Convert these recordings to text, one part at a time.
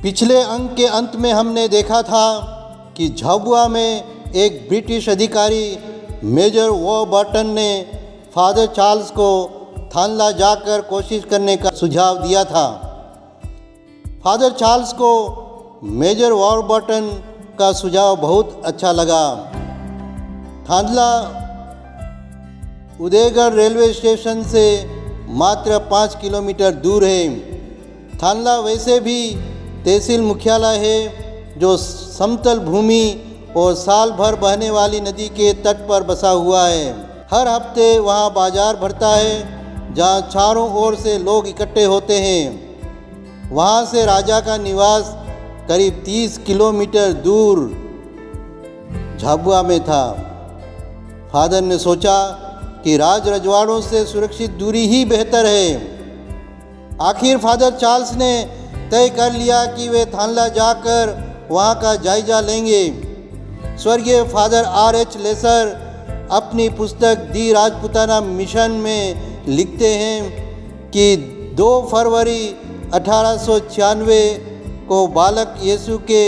पिछले अंक के अंत में हमने देखा था कि झाबुआ में एक ब्रिटिश अधिकारी मेजर वॉरबर्टन ने फादर चार्ल्स को थानला जाकर कोशिश करने का सुझाव दिया था। फादर चार्ल्स को मेजर वॉरबर्टन का सुझाव बहुत अच्छा लगा। थानला उदयगढ़ रेलवे स्टेशन से मात्र 5 किलोमीटर दूर है। थानला वैसे भी तहसील मुख्यालय है जो समतल भूमि और साल भर बहने वाली नदी के तट पर बसा हुआ है। हर हफ्ते वहाँ बाजार भरता है जहाँ चारों ओर से लोग इकट्ठे होते हैं। वहाँ से राजा का निवास करीब 30 किलोमीटर दूर झाबुआ में था। फादर ने सोचा कि राज रजवाड़ों से सुरक्षित दूरी ही बेहतर है। आखिर फादर चार्ल्स ने तय कर लिया कि वे थानला जाकर वहाँ का जायजा लेंगे। स्वर्गीय फादर R.H. लेसर अपनी पुस्तक दी राजपुताना मिशन में लिखते हैं कि 2 फरवरी 1896 को बालक यीशु के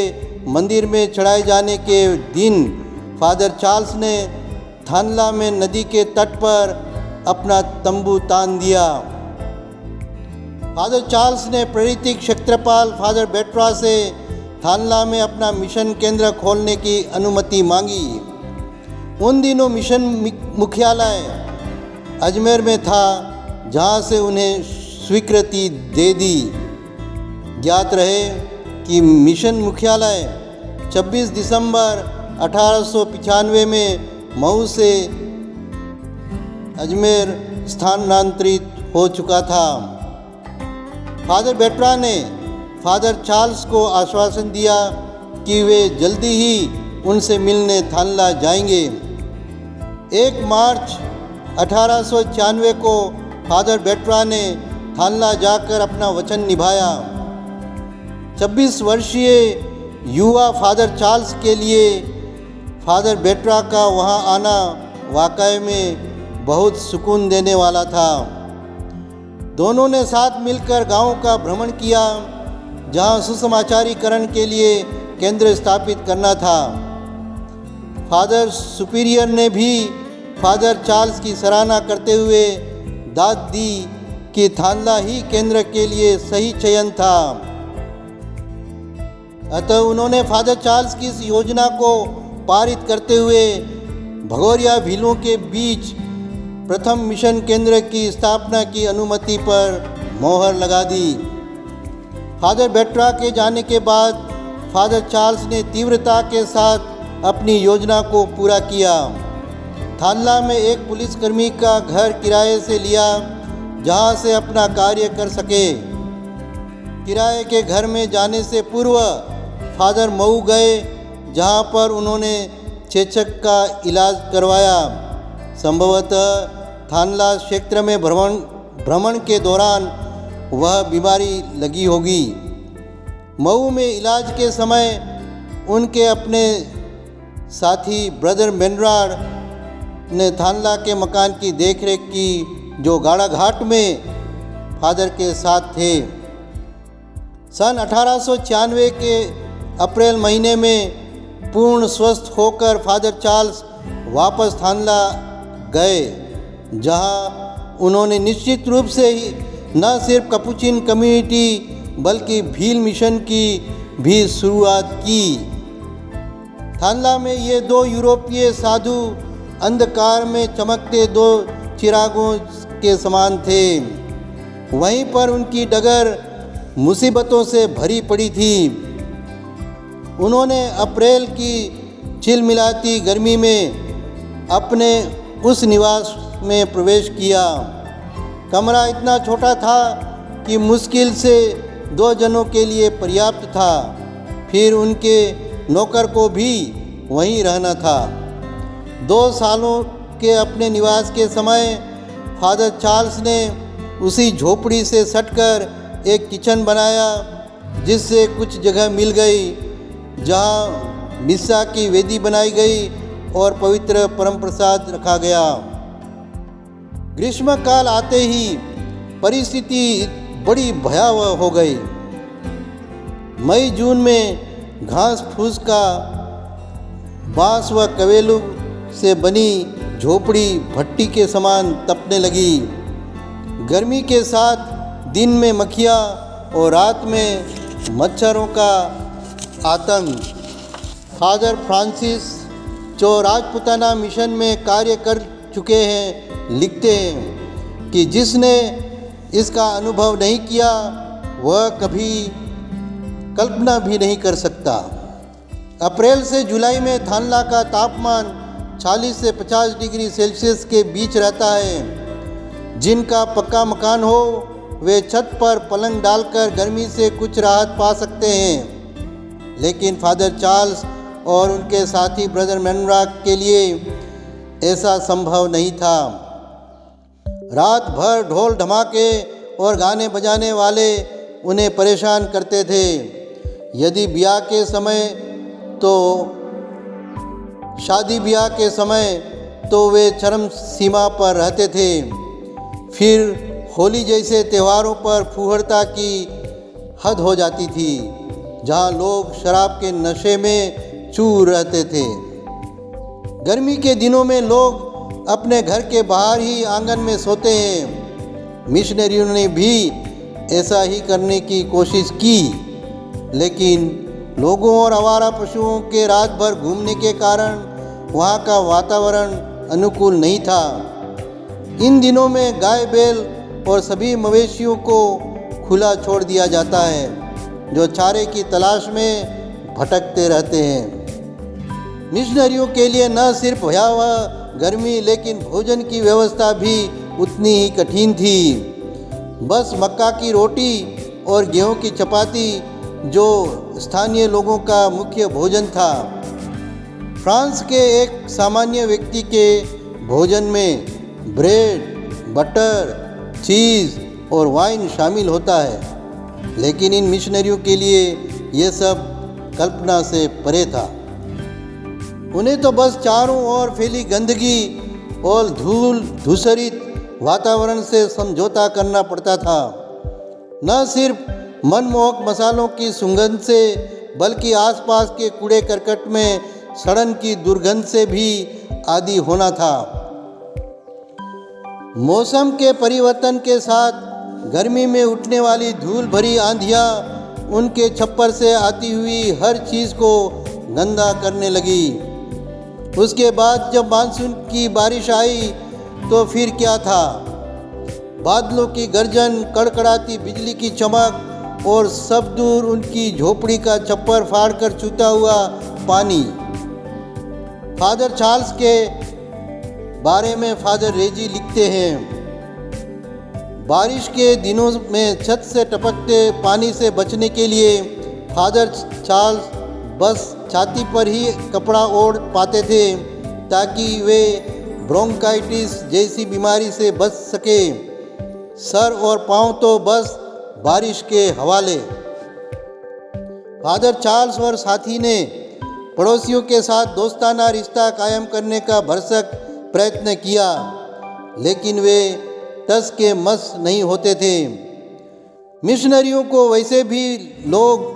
मंदिर में चढ़ाए जाने के दिन फादर चार्ल्स ने थानला में नदी के तट पर अपना तंबू तान दिया। फादर चार्ल्स ने प्रेरित क्षेत्रपाल फादर बेट्रा से थानला में अपना मिशन केंद्र खोलने की अनुमति मांगी। उन दिनों मिशन मुख्यालय अजमेर में था, जहां से उन्हें स्वीकृति दे दी। ज्ञात रहे कि मिशन मुख्यालय 26 दिसंबर 1895 में मऊ से अजमेर स्थानांतरित हो चुका था। फादर बेट्रा ने फादर चार्ल्स को आश्वासन दिया कि वे जल्दी ही उनसे मिलने थानला जाएंगे। 1 मार्च 1896 को फादर बेट्रा ने थानला जाकर अपना वचन निभाया। 26 वर्षीय युवा फादर चार्ल्स के लिए फादर बेट्रा का वहां आना वाकई में बहुत सुकून देने वाला था। दोनों ने साथ मिलकर गांव का भ्रमण किया, जहां सुसमाचारीकरण के लिए केंद्र स्थापित करना था। फादर सुपीरियर ने भी फादर चार्ल्स की सराहना करते हुए दाद दी कि थानला ही केंद्र के लिए सही चयन था। अतः उन्होंने फादर चार्ल्स की इस योजना को पारित करते हुए भगोरिया भीलों के बीच प्रथम मिशन केंद्र की स्थापना की अनुमति पर मोहर लगा दी। फादर बेट्रा के जाने के बाद फादर चार्ल्स ने तीव्रता के साथ अपनी योजना को पूरा किया। थानला में एक पुलिसकर्मी का घर किराए से लिया, जहां से अपना कार्य कर सके। किराए के घर में जाने से पूर्व फादर मऊ गए, जहां पर उन्होंने चेचक का इलाज करवाया। संभवतः थानला क्षेत्र में भ्रमण के दौरान वह बीमारी लगी होगी। मऊ में इलाज के समय उनके अपने साथी ब्रदर मेनराड ने थानला के मकान की देखरेख की, जो गाड़ा घाट में फादर के साथ थे। सन 1896 के अप्रैल महीने में पूर्ण स्वस्थ होकर फादर चार्ल्स वापस थानला गए, जहां उन्होंने निश्चित रूप से ही न सिर्फ कपुचिन कम्युनिटी बल्कि भील मिशन की भी शुरुआत की। थानला में ये 2 यूरोपीय साधु अंधकार में चमकते 2 चिरागों के समान थे। वहीं पर उनकी डगर मुसीबतों से भरी पड़ी थी। उन्होंने अप्रैल की चिलमिलाती गर्मी में अपने उस निवास में प्रवेश किया। कमरा इतना छोटा था कि मुश्किल से 2 जनों के लिए पर्याप्त था। फिर उनके नौकर को भी वहीं रहना था। 2 सालों के अपने निवास के समय फादर चार्ल्स ने उसी झोपड़ी से सटकर एक किचन बनाया, जिससे कुछ जगह मिल गई जहां मिस्सा की वेदी बनाई गई और पवित्र परम प्रसाद रखा गया। ग्रीष्म काल आते ही परिस्थिति बड़ी भयावह हो गई। मई जून में घास फूस का बांस व कवेलू से बनी झोपड़ी भट्टी के समान तपने लगी। गर्मी के साथ दिन में मक्खियाँ और रात में मच्छरों का आतंक। फादर फ्रांसिस जो राजपुताना मिशन में कार्य कर चुके हैं, लिखते हैं कि जिसने इसका अनुभव नहीं किया वह कभी कल्पना भी नहीं कर सकता। अप्रैल से जुलाई में थानला का तापमान 40 से 50 डिग्री सेल्सियस के बीच रहता है। जिनका पक्का मकान हो वे छत पर पलंग डालकर गर्मी से कुछ राहत पा सकते हैं, लेकिन फादर चार्ल्स और उनके साथी ब्रदर मनराग के लिए ऐसा संभव नहीं था। रात भर ढोल धमाके और गाने बजाने वाले उन्हें परेशान करते थे। यदि ब्याह के समय तो शादी ब्याह के समय तो वे चरम सीमा पर रहते थे। फिर होली जैसे त्योहारों पर फुहरता की हद हो जाती थी, जहां लोग शराब के नशे में चूर रहते थे। गर्मी के दिनों में लोग अपने घर के बाहर ही आंगन में सोते हैं। मिशनरियों ने भी ऐसा ही करने की कोशिश की, लेकिन लोगों और आवारा पशुओं के रात भर घूमने के कारण वहाँ का वातावरण अनुकूल नहीं था। इन दिनों में गाय बैल और सभी मवेशियों को खुला छोड़ दिया जाता है, जो चारे की तलाश में भटकते रहते हैं। मिशनरियों के लिए न सिर्फ भयावह गर्मी, लेकिन भोजन की व्यवस्था भी उतनी ही कठिन थी। बस मक्का की रोटी और गेहूं की चपाती जो स्थानीय लोगों का मुख्य भोजन था। फ्रांस के एक सामान्य व्यक्ति के भोजन में ब्रेड, बटर, चीज़ और वाइन शामिल होता है, लेकिन इन मिशनरियों के लिए ये सब कल्पना से परे था। उन्हें तो बस चारों ओर फैली गंदगी और धूल धूसरित वातावरण से समझौता करना पड़ता था। न सिर्फ मनमोहक मसालों की सुगंध से, बल्कि आसपास के कूड़े करकट में सड़न की दुर्गंध से भी आदी होना था। मौसम के परिवर्तन के साथ गर्मी में उठने वाली धूल भरी आंधियाँ उनके छप्पर से आती हुई हर चीज़ को गंदा करने लगी। उसके बाद जब मानसून की बारिश आई तो फिर क्या था? बादलों की गर्जन, कड़कड़ाती बिजली की चमक और सब दूर उनकी झोपड़ी का छप्पर फाड़कर छूता हुआ पानी। फादर चार्ल्स के बारे में फादर रेजी लिखते हैं, बारिश के दिनों में छत से टपकते पानी से बचने के लिए फादर चार्ल्स बस छाती पर ही कपड़ा ओढ़ पाते थे, ताकि वे ब्रोंकाइटिस जैसी बीमारी से बच सके। सर और पांव तो बस बारिश के हवाले। फादर चार्ल्स और साथी ने पड़ोसियों के साथ दोस्ताना रिश्ता कायम करने का भरसक प्रयत्न किया, लेकिन वे टस के मस नहीं होते थे। मिशनरियों को वैसे भी लोग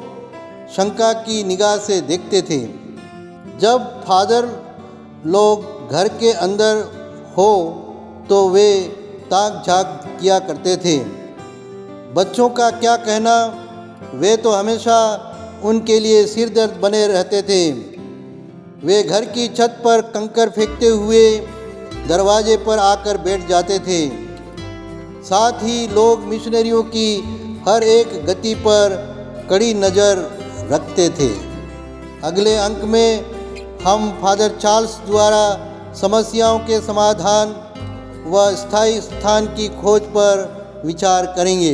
शंका की निगाह से देखते थे। जब फादर लोग घर के अंदर हो तो वे ताक झाँक किया करते थे। बच्चों का क्या कहना, वे तो हमेशा उनके लिए सिरदर्द बने रहते थे। वे घर की छत पर कंकर फेंकते हुए दरवाजे पर आकर बैठ जाते थे। साथ ही लोग मिशनरियों की हर एक गति पर कड़ी नज़र रखते थे। अगले अंक में हम फादर चार्ल्स द्वारा समस्याओं के समाधान व स्थायी स्थान की खोज पर विचार करेंगे।